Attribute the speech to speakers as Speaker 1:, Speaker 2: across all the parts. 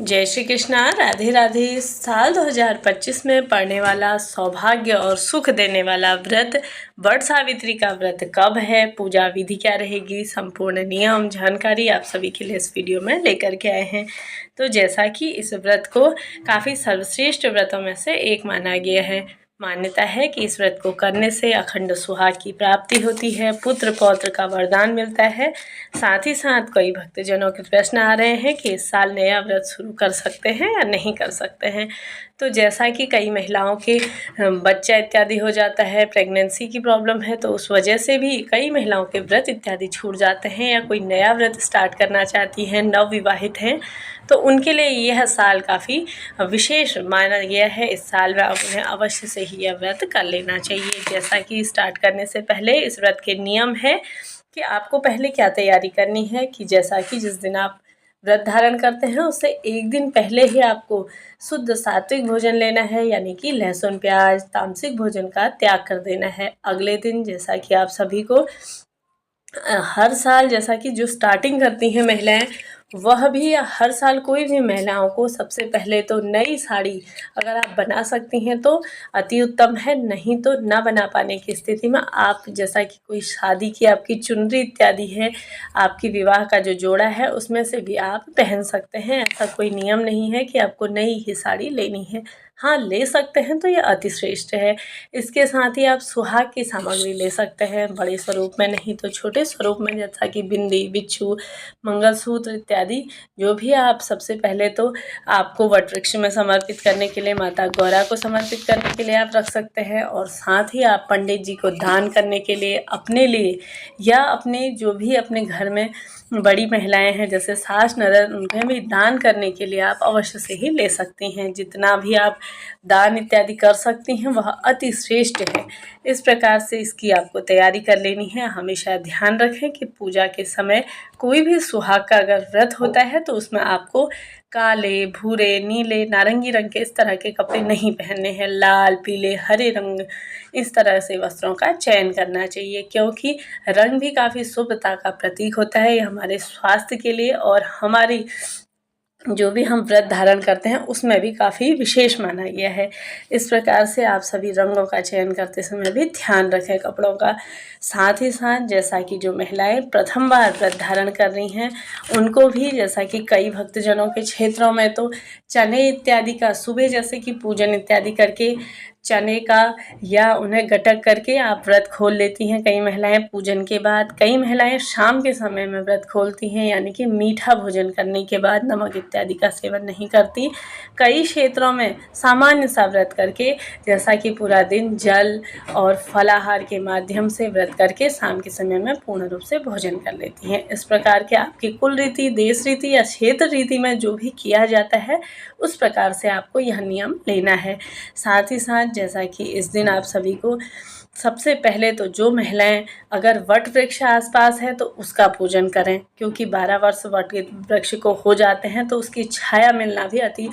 Speaker 1: जय श्री कृष्णा। राधे राधे। साल 2025 में पड़ने वाला सौभाग्य और सुख देने वाला व्रत वट सावित्री का व्रत कब है, पूजा विधि क्या रहेगी, संपूर्ण नियम जानकारी आप सभी के लिए इस वीडियो में लेकर के आए हैं। तो जैसा कि इस व्रत को काफ़ी सर्वश्रेष्ठ व्रतों में से एक माना गया है। मान्यता है कि इस व्रत को करने से अखंड सुहाग की प्राप्ति होती है, पुत्र पौत्र का वरदान मिलता है। साथ ही साथ कई भक्तजनों के प्रश्न आ रहे हैं कि इस साल नया व्रत शुरू कर सकते हैं या नहीं कर सकते हैं। तो जैसा कि कई महिलाओं के बच्चा इत्यादि हो जाता है, प्रेगनेंसी की प्रॉब्लम है, तो उस वजह से भी कई महिलाओं के व्रत इत्यादि छूट जाते हैं, या कोई नया व्रत स्टार्ट करना चाहती हैं, नवविवाहित हैं, तो उनके लिए यह साल काफ़ी विशेष माना गया है। इस साल में उन्हें अवश्य से ही यह व्रत कर लेना चाहिए। जैसा कि स्टार्ट करने से पहले इस व्रत के नियम है कि आपको पहले क्या तैयारी करनी है कि जैसा कि जिस दिन आप व्रत धारण करते हैं उससे एक दिन पहले ही आपको शुद्ध सात्विक भोजन लेना है, यानी कि लहसुन प्याज तामसिक भोजन का त्याग कर देना है। अगले दिन जैसा कि आप सभी को हर साल जैसा कि जो स्टार्टिंग करती हैं महिलाएं, वह भी हर साल कोई भी महिलाओं को सबसे पहले तो नई साड़ी अगर आप बना सकती हैं तो अति उत्तम है, नहीं तो ना बना पाने की स्थिति में आप जैसा कि कोई शादी की आपकी चुनरी इत्यादि है, आपकी विवाह का जो जोड़ा है उसमें से भी आप पहन सकते हैं। ऐसा कोई नियम नहीं है कि आपको नई ही साड़ी लेनी है। हाँ, ले सकते हैं तो यह अति श्रेष्ठ है। इसके साथ ही आप सुहाग की सामग्री ले सकते हैं, बड़े स्वरूप में नहीं तो छोटे स्वरूप में, जैसा कि बिंदी, बिच्छू, मंगलसूत्र इत्यादि। जो भी आप सबसे पहले तो आपको वट वृक्ष में समर्पित करने के लिए, माता गौरा को समर्पित करने के लिए आप रख सकते हैं, और साथ ही आप पंडित जी को दान करने के लिए, अपने लिए या अपने जो भी अपने घर में बड़ी महिलाएं हैं जैसे सास ननद, उन्हें भी दान करने के लिए आप अवश्य से ही ले सकती हैं। जितना भी आप दान इत्यादि कर सकती हैं वह अति श्रेष्ठ है। इस प्रकार से इसकी आपको तैयारी कर लेनी है। हमेशा ध्यान रखें कि पूजा के समय कोई भी सुहाग का अगर व्रत होता है तो उसमें आपको काले, भूरे, नीले, नारंगी रंग के इस तरह के कपड़े नहीं पहनने हैं। लाल, पीले, हरे रंग इस तरह से वस्त्रों का चयन करना चाहिए, क्योंकि रंग भी काफ़ी शुभता का प्रतीक होता है। ये हमारे स्वास्थ्य के लिए और हमारी जो भी हम व्रत धारण करते हैं उसमें भी काफ़ी विशेष माना गया है। इस प्रकार से आप सभी रंगों का चयन करते समय भी ध्यान रखें कपड़ों का। साथ ही साथ जैसा कि जो महिलाएं प्रथम बार व्रत धारण कर रही हैं उनको भी, जैसा कि कई भक्तजनों के क्षेत्रों में तो चने इत्यादि का सुबह जैसे कि पूजन इत्यादि करके चने का या उन्हें गटक करके आप व्रत खोल लेती हैं। कई महिलाएं पूजन के बाद, कई महिलाएं शाम के समय में व्रत खोलती हैं, यानी कि मीठा भोजन करने के बाद नमक इत्यादि का सेवन नहीं करती। कई क्षेत्रों में सामान्य सा व्रत करके, जैसा कि पूरा दिन जल और फलाहार के माध्यम से व्रत करके शाम के समय में पूर्ण रूप से भोजन कर लेती हैं। इस प्रकार के आपकी कुल रीति, देश रीति या क्षेत्र रीति में जो भी किया जाता है उस प्रकार से आपको यह नियम लेना है। साथ ही साथ जैसा कि इस दिन आप सभी को सबसे पहले तो जो महिलाएं अगर वट वृक्ष आसपास है तो उसका पूजन करें, क्योंकि 12 वर्ष वट वृक्ष को हो जाते हैं तो उसकी छाया मिलना भी अति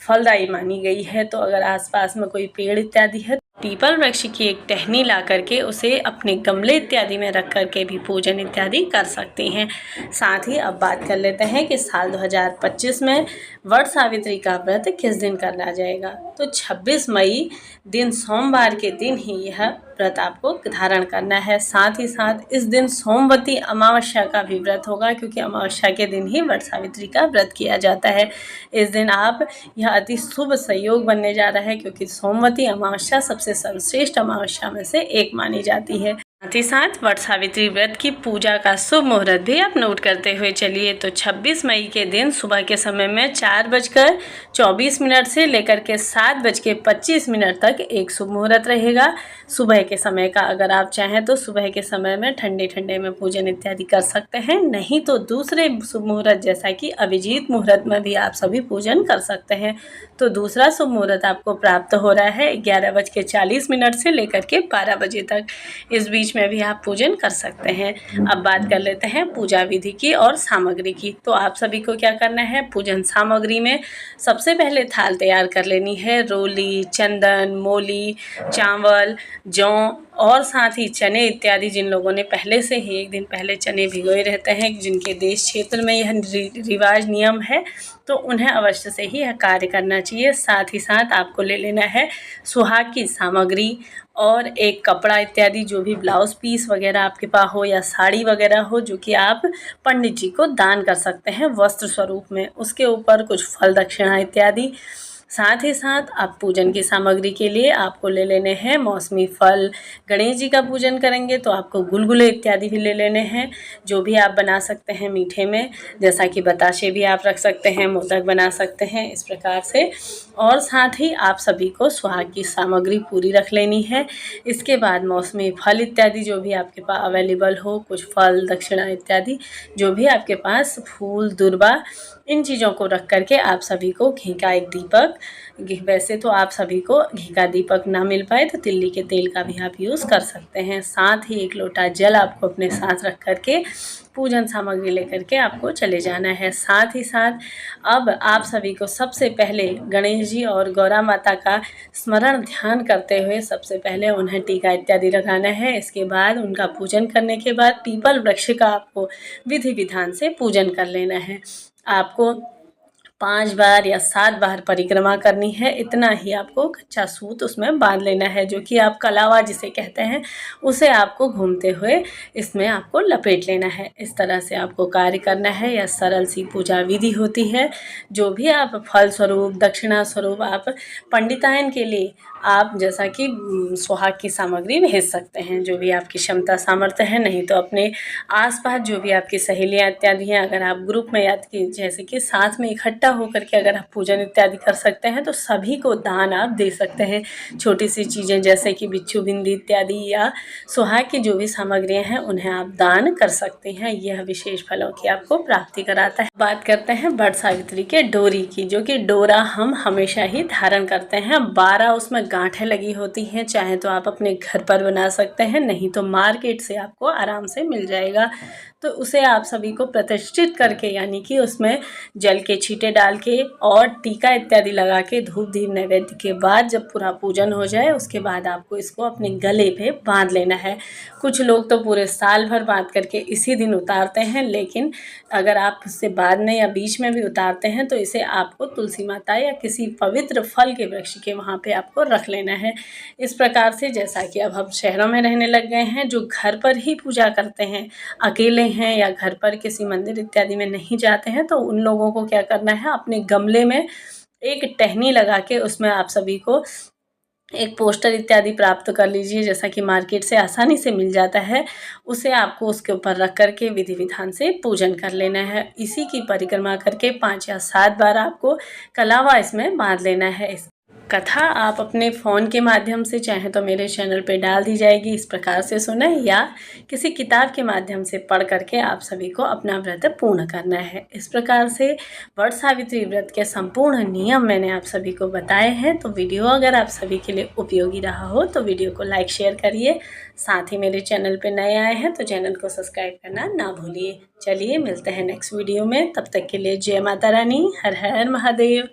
Speaker 1: फलदायी मानी गई है। तो अगर आसपास में कोई पेड़ इत्यादि है, पीपल वृक्ष की एक टहनी ला करके उसे अपने गमले इत्यादि में रख करके भी पूजन इत्यादि कर सकती हैं। साथ ही अब बात कर लेते हैं कि साल 2025 में वट सावित्री का व्रत किस दिन करना जाएगा। तो 26 मई दिन सोमवार के दिन ही यह व्रत आपको धारण करना है। साथ ही साथ इस दिन सोमवती अमावस्या का भी व्रत होगा, क्योंकि अमावस्या के दिन ही वट सावित्री का व्रत किया जाता है। इस दिन आप यह अति शुभ संयोग बनने जा रहा है, क्योंकि सोमवती अमावस्या सबसे सर्वश्रेष्ठ अमावस्या में से एक मानी जाती है। साथ ही साथ वट सावित्री व्रत की पूजा का शुभ मुहूर्त भी आप नोट करते हुए चलिए। तो 26 मई के दिन सुबह के समय में 4:24 से लेकर के 7:25 तक एक शुभ मुहूर्त रहेगा। सुबह के समय का अगर आप चाहें तो सुबह के समय में ठंडे ठंडे में पूजन इत्यादि कर सकते हैं, नहीं तो दूसरे शुभ मुहूर्त जैसा कि अभिजीत मुहूर्त में भी आप सभी पूजन कर सकते हैं। तो दूसरा शुभ मुहूर्त आपको प्राप्त हो रहा है 11:40 से लेकर के 12 बजे तक। इस बीच में भी आप पूजन कर सकते हैं। अब बात कर लेते हैं पूजा विधि की और सामग्री की। तो आप सभी को क्या करना है, पूजन सामग्री में सबसे पहले थाल तैयार कर लेनी है। रोली, चंदन, मोली, चावल, जौ और साथ ही चने इत्यादि जिन लोगों ने पहले से ही एक दिन पहले चने भिगोए रहते हैं, जिनके देश क्षेत्र में यह रिवाज नियम है, तो उन्हें अवश्य से ही यह कार्य करना चाहिए। साथ ही साथ आपको ले लेना है सुहाग की सामग्री और एक कपड़ा इत्यादि, जो भी ब्लाउज़ पीस वगैरह आपके पास हो या साड़ी वगैरह हो, जो कि आप पंडित जी को दान कर सकते हैं वस्त्र स्वरूप में। उसके ऊपर कुछ फल दक्षिणा इत्यादि। साथ ही साथ आप पूजन की सामग्री के लिए आपको ले लेने हैं मौसमी फल। गणेश जी का पूजन करेंगे तो आपको गुलगुले इत्यादि भी ले लेने हैं, जो भी आप बना सकते हैं मीठे में, जैसा कि बताशे भी आप रख सकते हैं, मोदक बना सकते हैं, इस प्रकार से। और साथ ही आप सभी को सुहाग की सामग्री पूरी रख लेनी है। इसके बाद मौसमी फल इत्यादि जो भी आपके पास अवेलेबल हो, कुछ फल दक्षिणा इत्यादि जो भी आपके पास, फूल दुर्वा, इन चीज़ों को रख करके आप सभी को घी का एक दीपक, वैसे तो आप सभी को घी का दीपक ना मिल पाए तो तिल्ली के तेल का भी आप यूज़ कर सकते हैं। साथ ही 1 लोटा जल आपको अपने साथ रख करके पूजन सामग्री लेकर के आपको चले जाना है। साथ ही साथ अब आप सभी को सबसे पहले गणेश जी और गौरा माता का स्मरण ध्यान करते हुए सबसे पहले उन्हें टीका इत्यादि लगाना है। इसके बाद उनका पूजन करने के बाद पीपल वृक्ष का आपको विधि विधान से पूजन कर लेना है। आपको 5 बार या 7 बार परिक्रमा करनी है। इतना ही आपको कच्चा सूत उसमें बांध लेना है, जो कि आप कलावा जिसे कहते हैं, उसे आपको घूमते हुए इसमें आपको लपेट लेना है। इस तरह से आपको कार्य करना है। यह सरल सी पूजा विधि होती है। जो भी आप फल स्वरूप, दक्षिणा स्वरूप आप पंडितायन के लिए आप जैसा कि सुहाग की सामग्री भेज सकते हैं, जो भी आपकी क्षमता सामर्थ्य है। नहीं तो अपने आसपास जो भी आपकी सहेलियाँ इत्यादि हैं, अगर आप ग्रुप में या जैसे कि साथ में इकट्ठा होकर के अगर आप पूजन इत्यादि कर सकते हैं, तो सभी को दान आप दे सकते हैं। छोटी सी चीज़ें जैसे कि बिच्छू बिंदी इत्यादि या सुहाग की जो भी सामग्रियाँ हैं, उन्हें आप दान कर सकते हैं। यह विशेष फलों की आपको प्राप्ति कराता है। बात करते हैं वट सावित्री के डोरी की, जो कि डोरा हम हमेशा ही धारण करते हैं। 12 उसमें गांठें लगी होती हैं। चाहे तो आप अपने घर पर बना सकते हैं, नहीं तो मार्केट से आपको आराम से मिल जाएगा। तो उसे आप सभी को प्रतिष्ठित करके, यानी कि उसमें जल के छींटे डाल के और टीका इत्यादि लगा के धूप दीप नैवेद्य के बाद जब पूरा पूजन हो जाए, उसके बाद आपको इसको अपने गले पे बांध लेना है। कुछ लोग तो पूरे साल भर बांध करके इसी दिन उतारते हैं, लेकिन अगर आप उससे बाद में या बीच में भी उतारते हैं तो इसे आपको तुलसी माता या किसी पवित्र फल के वृक्ष के वहाँ पे आपको रख लेना है। इस प्रकार से, जैसा कि अब हम शहरों में रहने लग गए हैं, जो घर पर ही पूजा करते हैं, अकेले हैं या घर पर किसी मंदिर इत्यादि में नहीं जाते हैं, तो उन लोगों को क्या करना है, अपने गमले में एक टहनी लगा के उसमें आप सभी को एक पोस्टर इत्यादि प्राप्त कर लीजिए, जैसा कि मार्केट से आसानी से मिल जाता है। उसे आपको उसके ऊपर रख कर के विधि विधान से पूजन कर लेना है। इसी की परिक्रमा करके 5 या 7 बार आपको कलावा इसमें बांध लेना है। कथा आप अपने फ़ोन के माध्यम से चाहें तो मेरे चैनल पे डाल दी जाएगी, इस प्रकार से सुने, या किसी किताब के माध्यम से पढ़ करके आप सभी को अपना व्रत पूर्ण करना है। इस प्रकार से वट सावित्री व्रत के संपूर्ण नियम मैंने आप सभी को बताए हैं। तो वीडियो अगर आप सभी के लिए उपयोगी रहा हो तो वीडियो को लाइक शेयर करिए। साथ ही मेरे चैनल पे नए आए हैं तो चैनल को सब्सक्राइब करना ना भूलिए। चलिए मिलते हैं नेक्स्ट वीडियो में, तब तक के लिए जय माता रानी, हर हर महादेव।